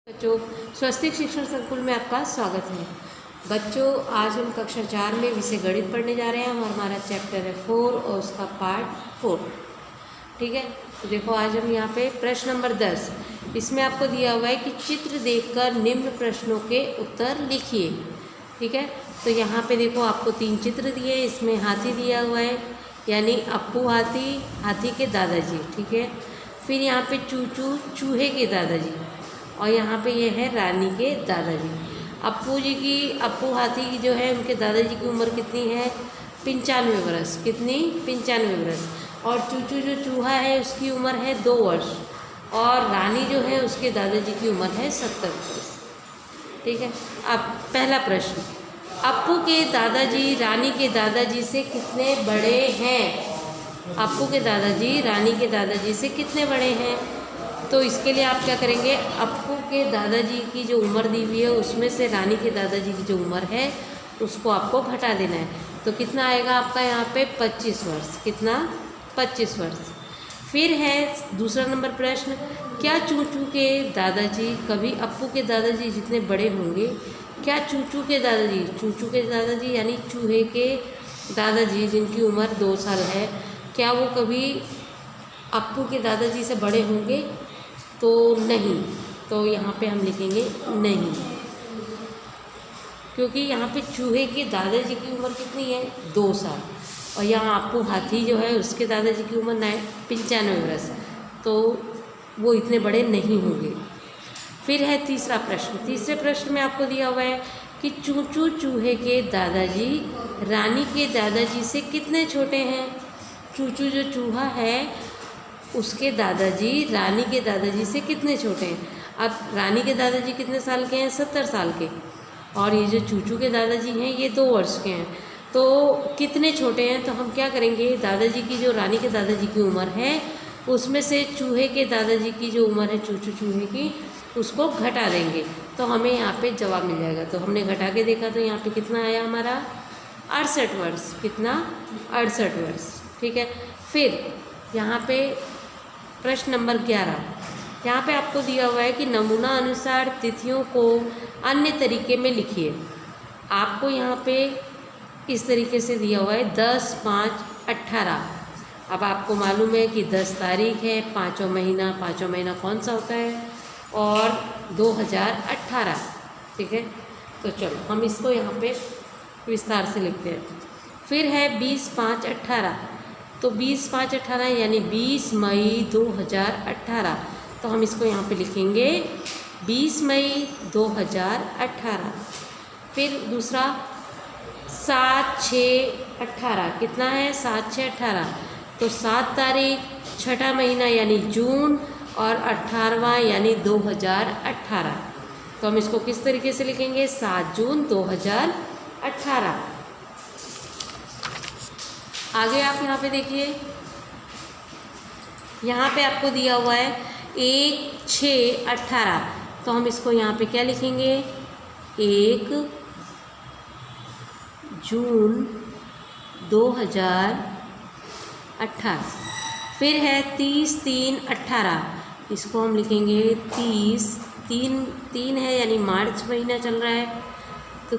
बच्चों, स्वस्तिक शिक्षण संकुल में आपका स्वागत है। बच्चों, आज हम कक्षा 4 में विषय गणित पढ़ने जा रहे हैं और हमारा चैप्टर है 4 और उसका पार्ट 4। ठीक है, तो देखो आज हम यहाँ पे प्रश्न नंबर 10, इसमें आपको दिया हुआ है कि चित्र देखकर निम्न प्रश्नों के उत्तर लिखिए। ठीक है, तो यहाँ पे देखो आपको 3 चित्र दिए, इसमें हाथी दिया हुआ है यानी अप्पू हाथी, हाथी के दादाजी। ठीक है, फिर यहाँ पे चूचू चूहे के दादाजी और यहाँ पे ये है रानी के दादाजी। अप्पू हाथी की जो है उनके दादाजी की उम्र कितनी है? 95 वर्ष। कितनी? 95 वर्ष। और चूचू जो चूहा है उसकी उम्र है 2 वर्ष और रानी जो है उसके दादाजी की उम्र है 70 वर्ष। ठीक है, अब पहला प्रश्न, अप्पू के दादाजी रानी के दादाजी से कितने बड़े हैं? अप्पू के दादाजी रानी के दादाजी से कितने बड़े हैं? तो इसके लिए आप क्या करेंगे, अप्पू के दादाजी की जो उम्र दी हुई है उसमें से रानी के दादाजी की जो उम्र है उसको आपको घटा देना है। तो कितना आएगा आपका यहाँ पे? 25 वर्ष। कितना? 25 वर्ष। फिर है दूसरा नंबर प्रश्न, क्या चूचू के दादाजी कभी अप्पू के दादाजी जितने बड़े होंगे? क्या चूचू के दादाजी यानी चूहे के दादाजी जिनकी उम्र 2 साल है, क्या वो कभी अप्पू के दादाजी से बड़े होंगे? तो नहीं। तो यहाँ पे हम लिखेंगे नहीं, क्योंकि यहाँ पे चूहे के दादाजी की उम्र कितनी है? 2 साल। और यहाँ अप्पू हाथी जो है उसके दादाजी की उम्र 95 वर्ष, तो वो इतने बड़े नहीं होंगे। फिर है तीसरा प्रश्न। तीसरे प्रश्न में आपको दिया हुआ है कि चूचू चूहे के दादाजी रानी के दादाजी से कितने छोटे हैं? चूचू जो चूहा है उसके दादाजी रानी के दादाजी से कितने छोटे हैं? अब रानी के दादाजी कितने साल के हैं? 70 साल के। और ये जो चूचू के दादाजी हैं ये 2 वर्ष के हैं, तो कितने छोटे हैं? तो हम क्या करेंगे, दादाजी की जो रानी के दादाजी की उम्र है उसमें से चूहे के दादाजी की जो उम्र है चूचू चूहे की उसको घटा देंगे, तो हमें यहाँ पे जवाब मिल जाएगा। तो हमने घटा के देखा तो यहाँ पे कितना आया हमारा? 68 वर्ष। कितना? 68 वर्ष। ठीक है, फिर यहाँ पे प्रश्न नंबर 11, यहाँ पे आपको दिया हुआ है कि नमूना अनुसार तिथियों को अन्य तरीके में लिखिए। आपको यहाँ पे इस तरीके से दिया हुआ है 10, 5, 18। अब आपको मालूम है कि 10 तारीख है, 5वां महीना कौन सा होता है? और 2018। ठीक है, तो चलो हम इसको यहाँ पे विस्तार से लिखते हैं। फिर है 20, 5, 18। तो 20, 5, 18 यानी 20 मई 2018। तो हम इसको यहाँ पे लिखेंगे 20 मई 2018। फिर दूसरा 7, 6, 18। कितना है? 7, 6, 18। तो 7 तारीख 6वां महीना यानी जून और 18वां यानी 2018। तो हम इसको किस तरीके से लिखेंगे? 7 जून 2018। आगे आप यहाँ पे देखिए, यहाँ पे आपको दिया हुआ है 1, 6, 18। तो हम इसको यहाँ पे क्या लिखेंगे? 1 जून 2018। फिर है 30, 3, 18। इसको हम लिखेंगे 3 है यानी मार्च महीना चल रहा है, तो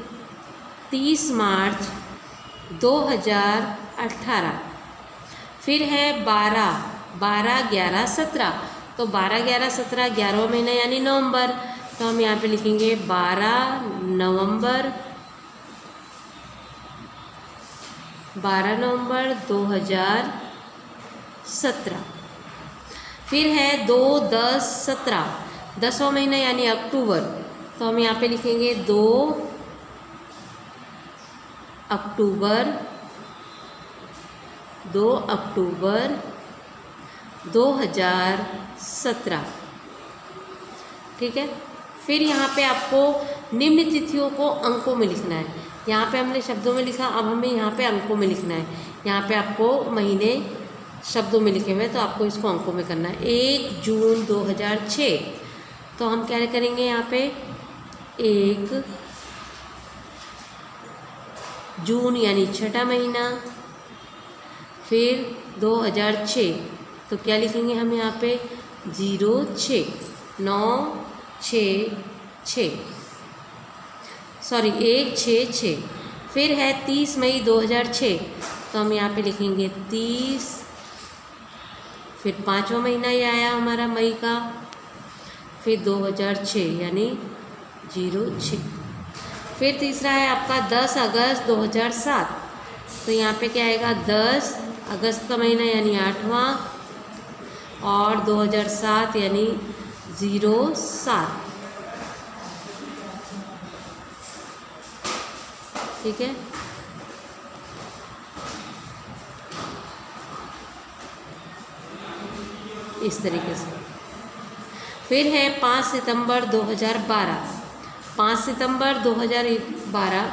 30 मार्च 2018। फिर है 12, 11, 17। तो 12, 11, 17 11वां महीना यानी नवंबर, तो हम यहाँ पे लिखेंगे 12 नवंबर 2017। फिर है 2, 10, 17। 10वां महीना यानी अक्टूबर, तो हम यहाँ पे लिखेंगे 2 अक्टूबर 2017। ठीक है, फिर यहाँ पे आपको निम्न तिथियों को अंकों में लिखना है। यहाँ पे हमने शब्दों में लिखा, अब हमें यहाँ पे अंकों में लिखना है। यहाँ पे आपको महीने शब्दों में लिखे हुए हैं, तो आपको इसको अंकों में करना है। 1 जून 2006। तो हम क्या करेंगे यहाँ पे? 1 जून यानी 6वां महीना, फिर 2006। तो क्या लिखेंगे हम यहाँ पे? 06, 9, 1/6/6। फिर है 30 मई 2006, तो हम यहाँ पे लिखेंगे 30। फिर 5वां महीना ये आया हमारा मई का, फिर 2006 यानी 06। फिर तीसरा है आपका 10 अगस्त 2007, तो यहाँ पे क्या आएगा 10 अगस्त का महीना यानी 8वां, और 2007 यानी 07। ठीक है। इस तरीके से। फिर है 5 सितंबर 2012, 5 सितंबर 2012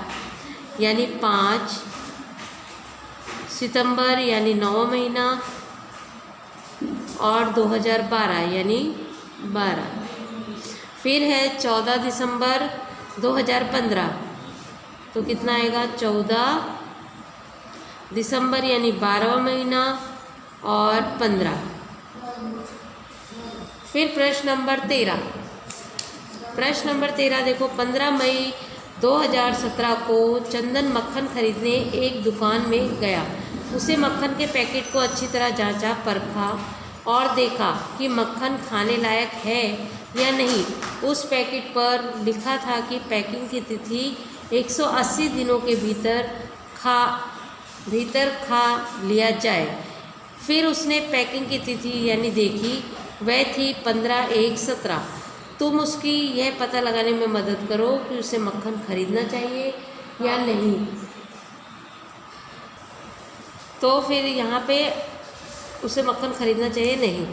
यानी 5 सितंबर यानी 9वां महीना, और 2012 यानी 12। फिर है 14 दिसंबर 2015, तो कितना आएगा 14 दिसंबर यानी 12वां महीना और 15। फिर प्रश्न नंबर 13, प्रश्न नंबर 13 देखो, 15 मई 2017 को चंदन मक्खन खरीदने एक दुकान में गया। उसे मक्खन के पैकेट को अच्छी तरह जांचा, परखा और देखा कि मक्खन खाने लायक है या नहीं। उस पैकेट पर लिखा था कि पैकिंग की तिथि 180 दिनों के भीतर खा लिया जाए। फिर उसने पैकिंग की तिथि यानी देखी, वह थी 15/1/17। तुम उसकी यह पता लगाने में मदद करो कि उसे मक्खन खरीदना चाहिए या नहीं। तो फिर यहाँ पे उसे मक्खन खरीदना चाहिए नहीं।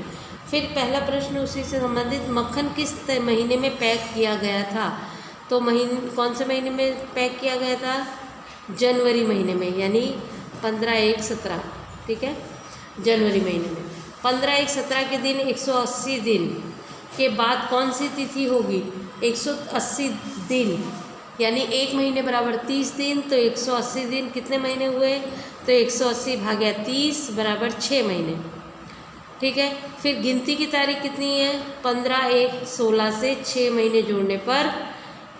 फिर पहला प्रश्न उसी से संबंधित, मक्खन किस महीने में पैक किया गया था। तो कौन से महीने में पैक किया गया था, जनवरी महीने में, यानी 15/1/17। ठीक है, जनवरी महीने में 15/1/17 के दिन 180 दिन के बाद कौन सी तिथि होगी, 180 दिन यानी एक महीने बराबर 30 दिन, तो 180 दिन कितने महीने हुए, तो 180 भाग्या 30 बराबर 6 महीने। ठीक है। फिर गिनती की तारीख कितनी है, 15/1/16 से 6 महीने जोड़ने पर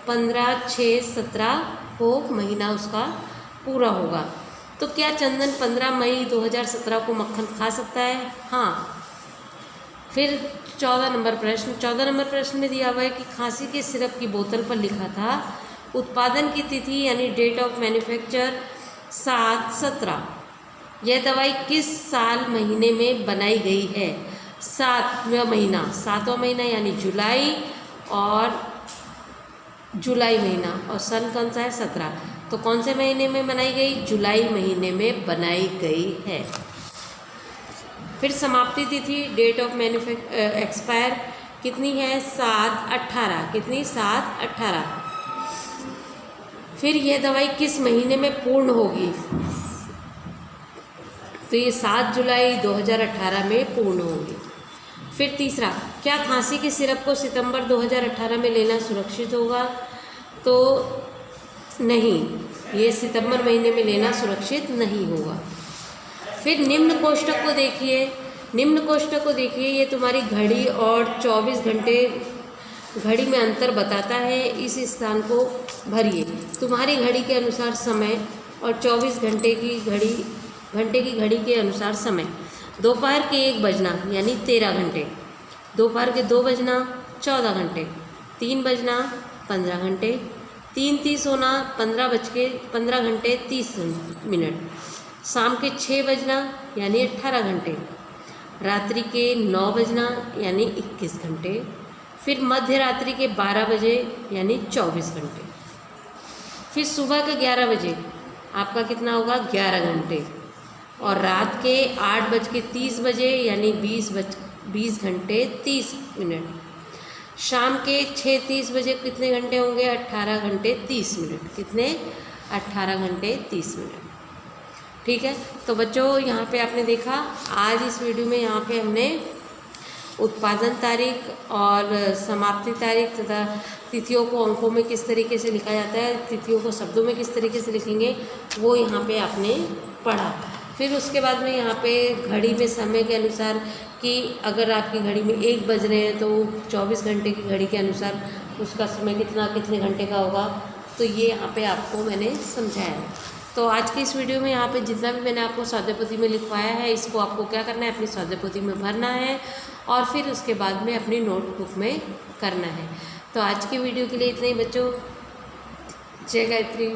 15/6/17 को महीना उसका पूरा होगा। तो क्या चंदन 15 मई 2017 को मक्खन खा सकता है, हाँ। फिर 14 नंबर प्रश्न, 14 नंबर प्रश्न में दिया हुआ है कि खांसी के सिरप की बोतल पर लिखा था उत्पादन की तिथि यानी डेट ऑफ मैन्युफैक्चर 7/17। यह दवाई किस साल महीने में बनाई गई है, 7वां महीना यानी जुलाई, और जुलाई महीना, और सन कौन सा है 17। तो कौन से महीने में बनाई गई, जुलाई महीने में बनाई गई है। फिर समाप्ति तिथि डेट ऑफ एक्सपायर कितनी है, 7/18। कितनी, 7/18। फिर यह दवाई किस महीने में पूर्ण होगी, तो ये 7 जुलाई 2018 में पूर्ण होगी। फिर तीसरा, क्या खांसी के सिरप को सितंबर 2018 में लेना सुरक्षित होगा, तो नहीं, ये सितंबर महीने में लेना सुरक्षित नहीं होगा। फिर निम्न कोष्ठक को देखिए, निम्न कोष्ठक को देखिए, ये तुम्हारी घड़ी और 24 घंटे घड़ी में अंतर बताता है। इस स्थान को भरिए। तुम्हारी घड़ी के अनुसार समय और 24 घंटे की घड़ी के अनुसार समय। दोपहर के 1 बजना यानी 13 घंटे, दोपहर के 2 बजना 14 घंटे, 3 बजना 15 घंटे, 3:30 होना 15 घंटे 30 मिनट, शाम के 6 बजना यानी 18 घंटे, रात्रि के 9 बजना यानी 21 घंटे, फिर मध्य रात्रि के 12 बजे यानी 24 घंटे, फिर सुबह के 11 बजे आपका कितना होगा 11 घंटे, और रात के 8:30 बजे यानी 20 घंटे 30 मिनट, शाम के 6:30 बजे कितने घंटे होंगे 18 घंटे 30 मिनट। कितने, 18 घंटे 30 मिनट। ठीक है। तो बच्चों यहाँ पे आपने देखा, आज इस वीडियो में यहाँ पे हमने उत्पादन तारीख और समाप्ति तारीख तथा तिथियों को अंकों में किस तरीके से लिखा जाता है, तिथियों को शब्दों में किस तरीके से लिखेंगे, वो यहाँ पे आपने पढ़ा। फिर उसके बाद में यहाँ पे घड़ी में समय के अनुसार कि अगर आपकी घड़ी में 1 बज रहे हैं तो 24 घंटे की घड़ी के अनुसार उसका समय कितने घंटे का होगा, तो ये यहाँ पे आपको मैंने समझाया है। तो आज की इस वीडियो में यहाँ पे जितना भी मैंने आपको स्वाध्याय में लिखवाया है, इसको आपको क्या करना है, अपनी स्वाध्याय में भरना है और फिर उसके बाद में अपनी नोटबुक में करना है। तो आज की वीडियो के लिए इतना ही बच्चों। जय गायत्री।